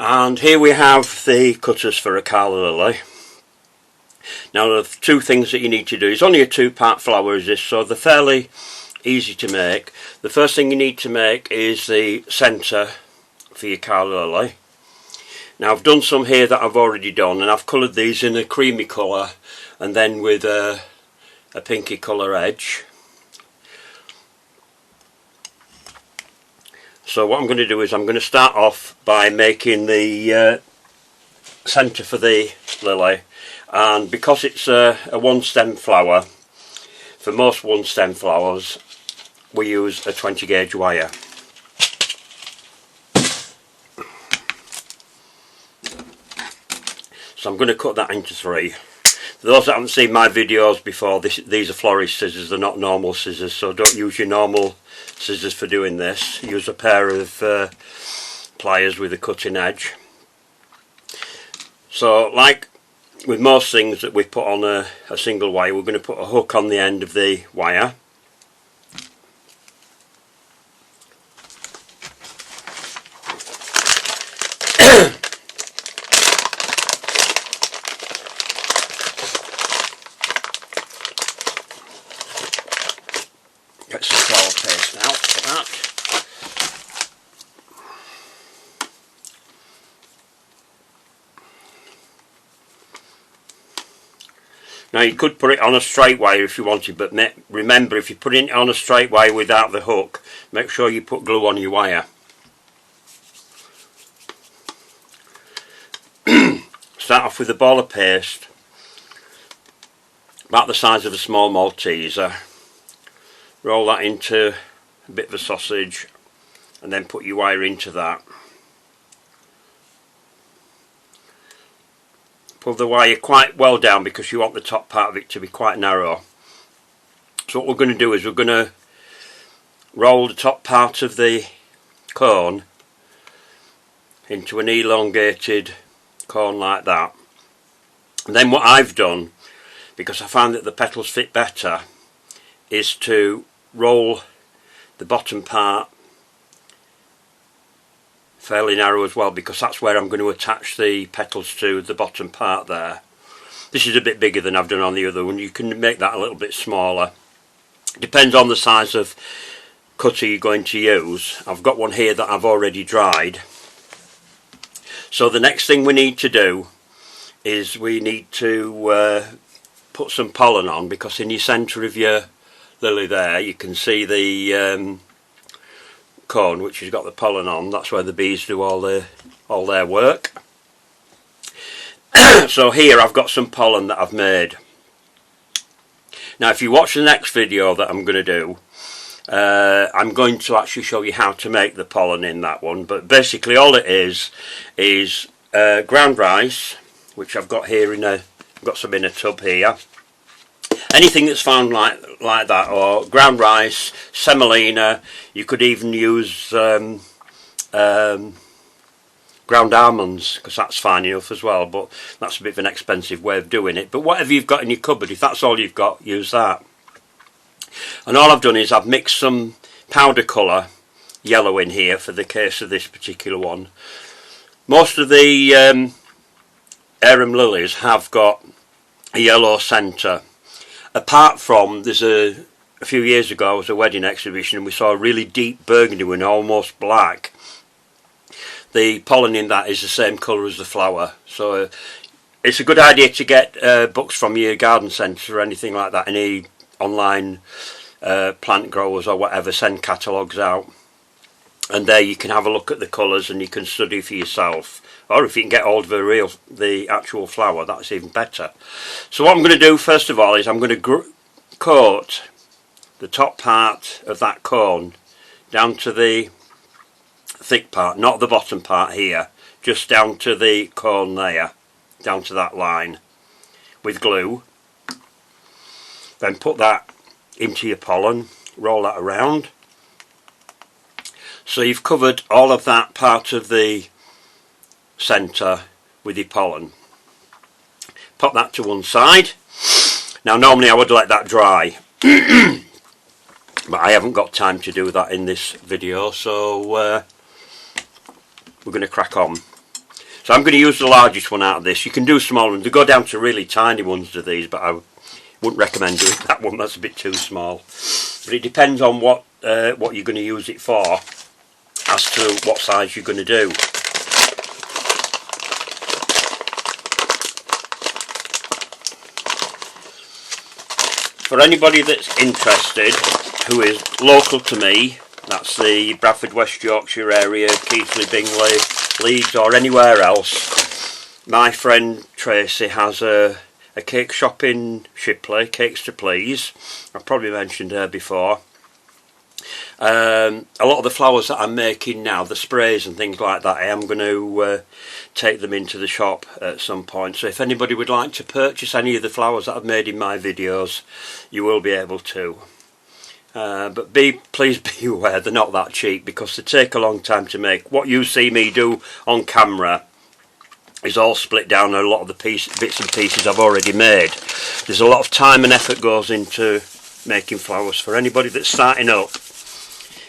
And here we have the cutters for a Calla Lilly. Now the two things that you need to do, it's only a two-part flower is this, so they're fairly easy to make. The first thing you need to make is the centre for your Calla Lilly. Now I've done some here that I've already done, and I've coloured these in a creamy colour and then with a pinky colour edge. So what I'm going to do is I'm going to start off by making the centre for the lily, and because it's a one stem flower, for most one stem flowers we use a 20 gauge wire. So I'm going to cut that into three. For those that haven't seen my videos before, these are florist scissors, they're not normal scissors, so don't use your normal scissors for doing this. Use a pair of pliers with a cutting edge. So like with most things that we put on a single wire, we're going to put a hook on the end of the wire. Get some flour paste out for that. Now you could put it on a straight wire if you wanted, but remember, if you're putting it on a straight wire without the hook, make sure you put glue on your wire. Start off with a ball of paste about the size of a small Malteser. Roll that into a bit of a sausage and then put your wire into that. Pull the wire quite well down because you want the top part of it to be quite narrow. So what we're going to do is we're going to roll the top part of the cone into an elongated cone like that. And then what I've done, because I found that the petals fit better, is to roll the bottom part fairly narrow as well, because that's where I'm going to attach the petals to the bottom part there. This is a bit bigger than I've done on the other one. You can make that a little bit smaller. Depends on the size of cutter you're going to use. I've got one here that I've already dried. So the next thing we need to do is we need to put some pollen on, because in your centre of your lily there you can see the cone which has got the pollen on. That's where the bees do all their work. So here I've got some pollen that I've made. Now if you watch the next video that I'm going to do, I'm going to actually show you how to make the pollen in that one, but basically all it is ground rice, which I've got here I've got some in a tub here. Anything that's found like that, or ground rice, semolina. You could even use ground almonds, because that's fine enough as well, but that's a bit of an expensive way of doing it. But whatever you've got in your cupboard, if that's all you've got, use that. And all I've done is I've mixed some powder colour yellow in here for the case of this particular one. Most of the arum lilies have got a yellow centre. Apart from, there's a few years ago I was at a wedding exhibition and we saw a really deep burgundy one, almost black. The pollen in that is the same colour as the flower, so it's a good idea to get books from your garden centre or anything like that. Any online plant growers or whatever send catalogues out, and there you can have a look at the colours and you can study for yourself. Or if you can get hold of the actual flower, that's even better. So what I'm going to do first of all is I'm going to coat the top part of that cone down to the thick part, not the bottom part here, just down to the cone there, down to that line, with glue. Then put that into your pollen, roll that around. So you've covered all of that part of the centre with your pollen. Pop that to one side. Now normally I would let that dry, but I haven't got time to do that in this video, so we're going to crack on. So I'm going to use the largest one out of this. You can do smaller ones. They go down to really tiny ones of these, but I wouldn't recommend doing that one. That's a bit too small. But it depends on what you're going to use it for, as to what size you're going to do. For anybody that's interested, who is local to me, that's the Bradford, West Yorkshire area, Keighley, Bingley, Leeds or anywhere else, my friend Tracy has a cake shop in Shipley, Cakes to Please. I've probably mentioned her before. A lot of the flowers that I'm making now, the sprays and things like that, I am going to take them into the shop at some point. So if anybody would like to purchase any of the flowers that I've made in my videos, you will be able to. But please be aware they're not that cheap, because they take a long time to make. What you see me do on camera is all split down a lot of the bits and pieces I've already made. There's a lot of time and effort goes into making flowers. For anybody that's starting up,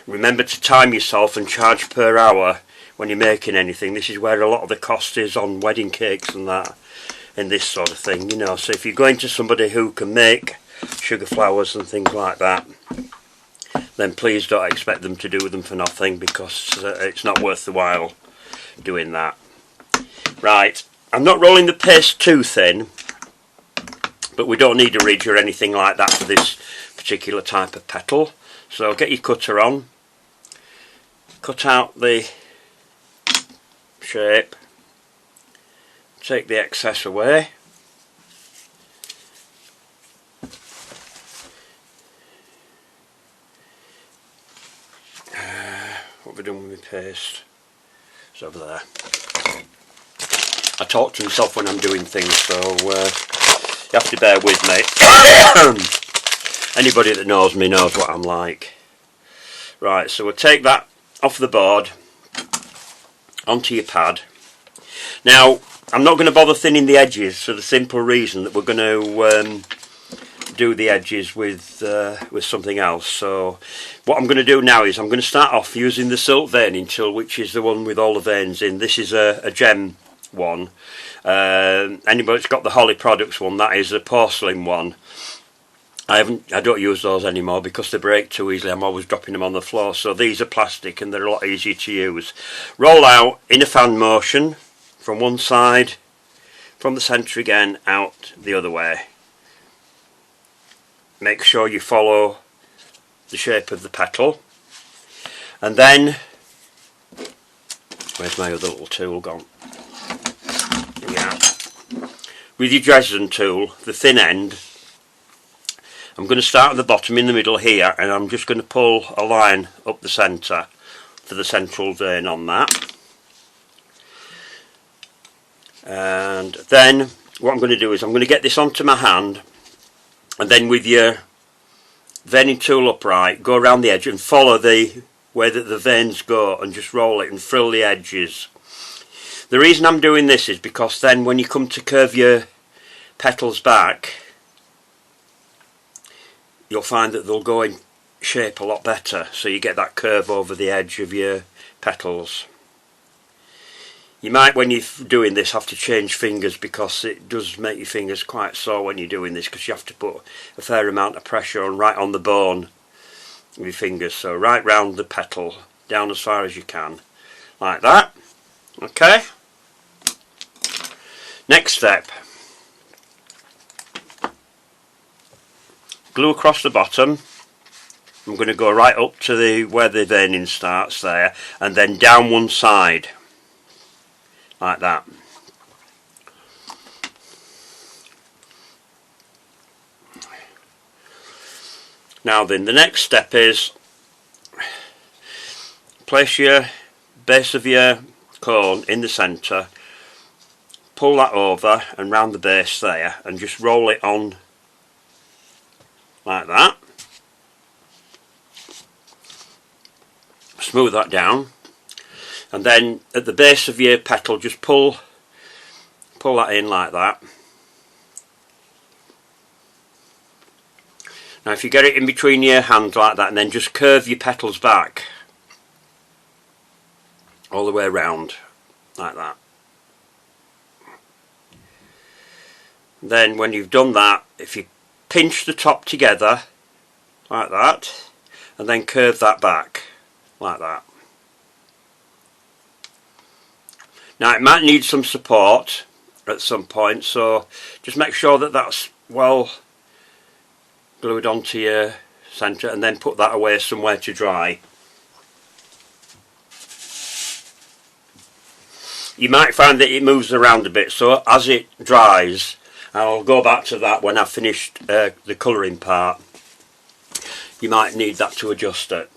remember to time yourself and charge per hour when you're making anything. This is where a lot of the cost is on wedding cakes and that, and this sort of thing, you know. So if you're going to somebody who can make sugar flowers and things like that, then please don't expect them to do them for nothing, because it's not worth the while doing that. Right, I'm not rolling the paste too thin, but we don't need a ridge or anything like that for this particular type of petal. So get your cutter on, cut out the shape, take the excess away. What have I done with my paste? It's over there. I talk to myself when I'm doing things, so you have to bear with me. Anybody that knows me knows what I'm like. Right, so we'll take that off the board onto your pad. Now, I'm not going to bother thinning the edges for the simple reason that we're going to do the edges with something else. So what I'm going to do now is I'm going to start off using the silk veining tool, which is the one with all the veins in. This is a gem one. Anybody that's got the Holly Products one, that is a porcelain one. I don't use those anymore because they break too easily. I'm always dropping them on the floor. So these are plastic and they're a lot easier to use. Roll out in a fan motion from one side, from the centre again, out the other way. Make sure you follow the shape of the petal, and then, where's my other little tool gone? Yeah. With your Dresden tool, the thin end, I'm going to start at the bottom in the middle here, and I'm just going to pull a line up the centre for the central vein on that. And then what I'm going to do is I'm going to get this onto my hand, and then with your veining tool upright, go around the edge and follow the way that the veins go, and just roll it and frill the edges. The reason I'm doing this is because then when you come to curve your petals back, you'll find that they'll go in shape a lot better, so you get that curve over the edge of your petals. You might, when you're doing this, have to change fingers, because it does make your fingers quite sore when you're doing this, because you have to put a fair amount of pressure on, right on the bone with your fingers. So right round the petal, down as far as you can, like that. Okay. Next step. Glue across the bottom. I'm going to go right up to where the veining starts there, and then down one side. Like that. Now then, the next step is place your base of your cone in the centre, pull that over and round the base there, and just roll it on like that. Smooth that down. And then at the base of your petal, just pull that in like that. Now if you get it in between your hands like that, and then just curve your petals back all the way around like that. Then when you've done that, if you pinch the top together like that and then curve that back like that. Now it might need some support at some point, so just make sure that that's well glued onto your centre, and then put that away somewhere to dry. You might find that it moves around a bit, so as it dries, I'll go back to that when I've finished the colouring part. You might need that to adjust it.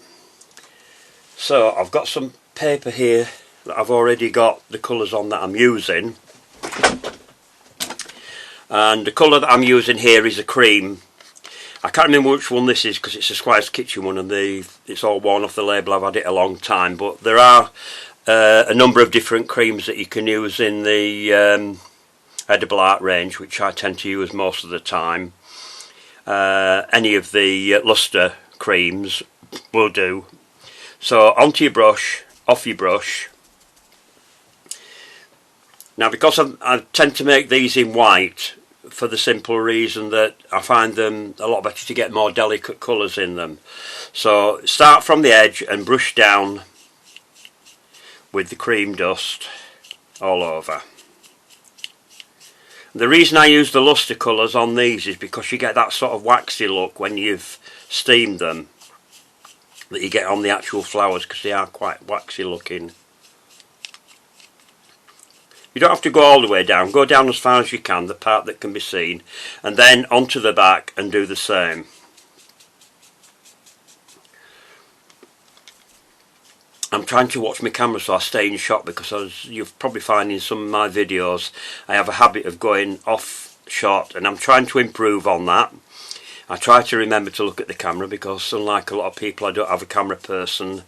So I've got some paper here that I've already got the colours on that I'm using, and the colour that I'm using here is a cream. I can't remember which one this is because it's a Squire's Kitchen one, and it's all worn off the label. I've had it a long time, but there are a number of different creams that you can use in the edible art range, which I tend to use most of the time. Any of the luster creams will do. So onto your brush, off your brush. Now because I tend to make these in white, for the simple reason that I find them a lot better to get more delicate colours in them. So start from the edge and brush down with the cream dust all over. The reason I use the luster colours on these is because you get that sort of waxy look when you've steamed them that you get on the actual flowers, because they are quite waxy looking. You don't have to go all the way down, go down as far as you can, the part that can be seen, and then onto the back and do the same. I'm trying to watch my camera so I stay in shot, because as you'll probably find in some of my videos, I have a habit of going off shot, and I'm trying to improve on that. I try to remember to look at the camera, because unlike a lot of people, I don't have a camera person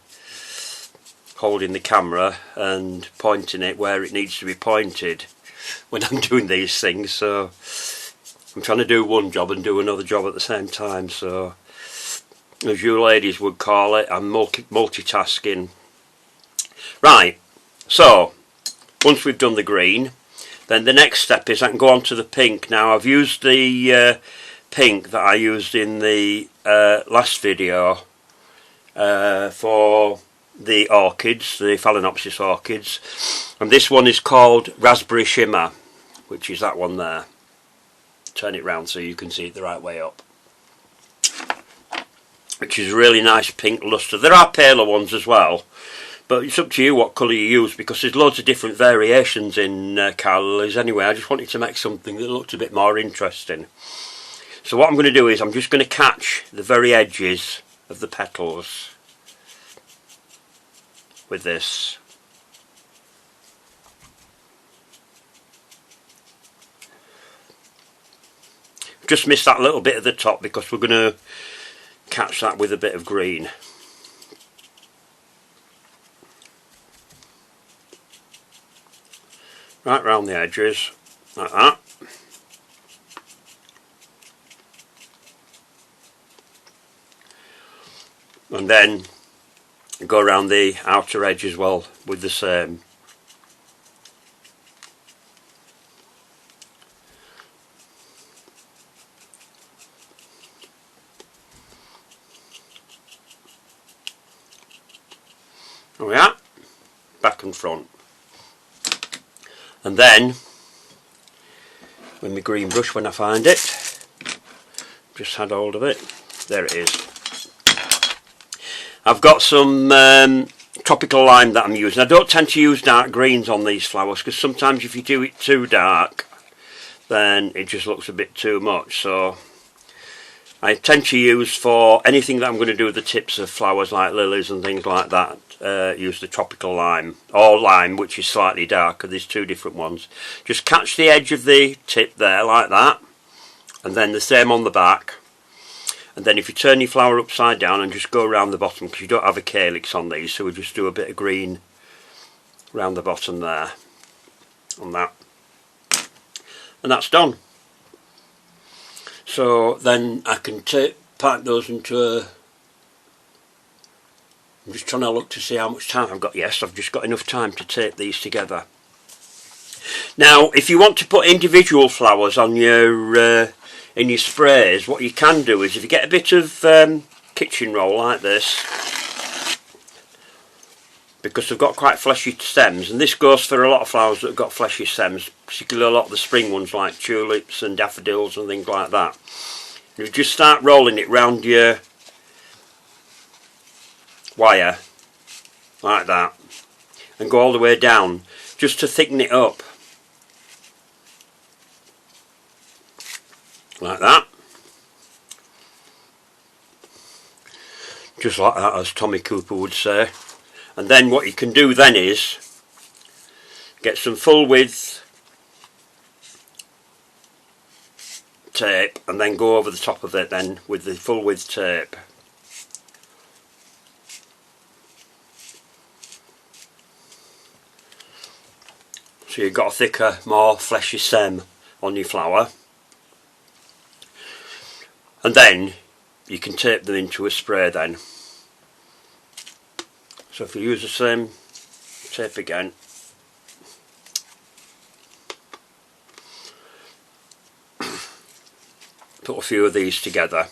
holding the camera and pointing it where it needs to be pointed when I'm doing these things. So I'm trying to do one job and do another job at the same time. So as you ladies would call it, I'm multitasking. Right, so once we've done the green, then the next step is I can go on to the pink. Now I've used the pink that I used in the last video for the orchids, the Phalaenopsis orchids, and this one is called Raspberry Shimmer, which is that one there. Turn it round so you can see it the right way up, which is a really nice pink luster. There are paler ones as well, but it's up to you what colour you use, because there's loads of different variations in Calla Lilies anyway. I just wanted to make something that looked a bit more interesting. So what I'm going to do is I'm just going to catch the very edges of the petals with this. Just missed that little bit at the top because we're going to catch that with a bit of green. Right round the edges, like that. And then go around the outer edge as well with the same. There we are, back and front. And then with my green brush, when I find it, just had hold of it, there it is. I've got some tropical lime that I'm using. I don't tend to use dark greens on these flowers, because sometimes if you do it too dark then it just looks a bit too much. So I tend to use, for anything that I'm going to do with the tips of flowers like lilies and things like that, use the tropical lime, or lime which is slightly darker. There's two different ones. Just catch the edge of the tip there like that, and then the same on the back. And then if you turn your flower upside down and just go around the bottom, because you don't have a calyx on these, so we just do a bit of green around the bottom there, on that, and that's done. So then I can pipe those into a... I'm just trying to look to see how much time I've got. Yes, I've just got enough time to tape these together. Now if you want to put individual flowers on your in your sprays, what you can do is if you get a bit of kitchen roll like this, because they've got quite fleshy stems, and this goes for a lot of flowers that have got fleshy stems, particularly a lot of the spring ones like tulips and daffodils and things like that. You just start rolling it round your wire like that and go all the way down just to thicken it up like that, just like that, as Tommy Cooper would say. And then what you can do then is get some full width tape and then go over the top of it then with the full width tape. So you've got a thicker, more fleshy stem on your flower. And then you can tape them into a spray then. So if you use the same tape again, put a few of these together.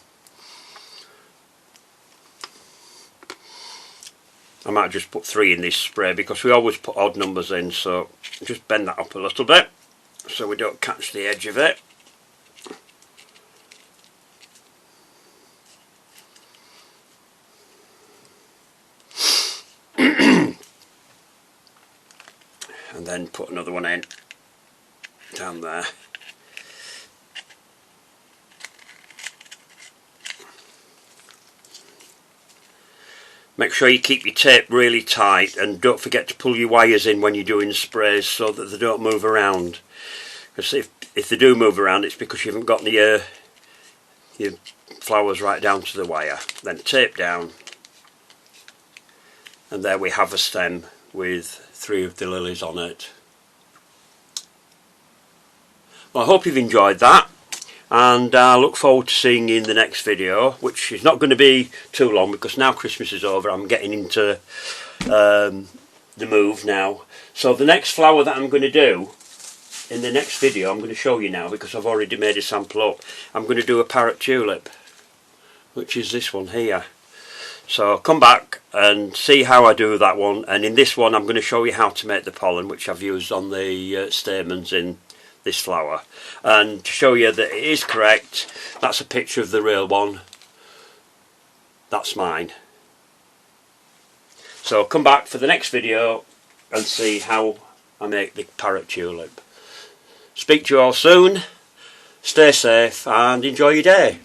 I might just put 3 in this spray because we always put odd numbers in, so just bend that up a little bit so we don't catch the edge of it. And then put another one in down there. Make sure you keep your tape really tight and don't forget to pull your wires in when you're doing sprays so that they don't move around. Because if they do move around, it's because you haven't got your flowers right down to the wire. Then tape down, and there we have a stem with 3 of the lilies on it. Well, I hope you've enjoyed that, and I look forward to seeing you in the next video, which is not going to be too long because now Christmas is over. I'm getting into the move now. So the next flower that I'm going to do in the next video, I'm going to show you now because I've already made a sample up. I'm going to do a parrot tulip, which is this one here. So come back and see how I do that one, and in this one I'm going to show you how to make the pollen, which I've used on the stamens in this flower. And to show you that it is correct, that's a picture of the real one, that's mine. So come back for the next video and see how I make the parrot tulip. Speak to you all soon, stay safe and enjoy your day.